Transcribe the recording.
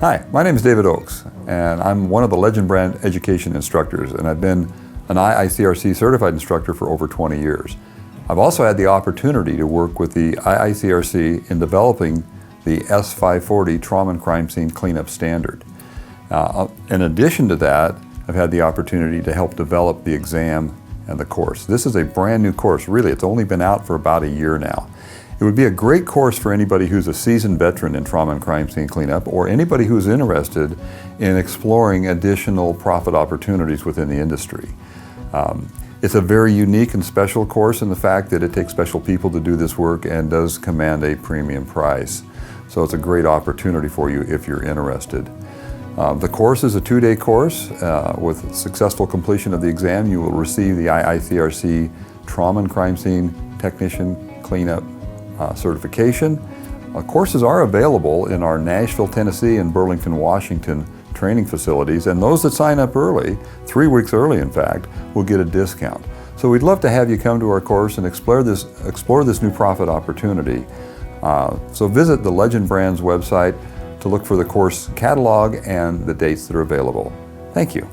Hi, my name is David Oakes, and I'm one of the Legend Brand education instructors, and I've been an IICRC-certified instructor for over 20 years. I've also had the opportunity to work with the IICRC in developing the S540 Trauma and Crime Scene Cleanup Standard. In addition to that, I've had the opportunity to help develop the exam and the course. This is a brand new course, really. It's only been out for about a year now. It would be a great course for anybody who's a seasoned veteran in trauma and crime scene cleanup, or anybody who's interested in exploring additional profit opportunities within the industry. It's a very unique and special course in the fact that it takes special people to do this work and does command a premium price. So it's a great opportunity for you if you're interested. The course is a 2-day course. With successful completion of the exam, you will receive the IICRC Trauma and Crime Scene Technician Cleanup certification. Courses are available in our Nashville, Tennessee and Burlington, Washington training facilities, and those that sign up early, 3 weeks early in fact, will get a discount. So we'd love to have you come to our course and explore this new profit opportunity. So visit the Legend Brands website to look for the course catalog and the dates that are available. Thank you.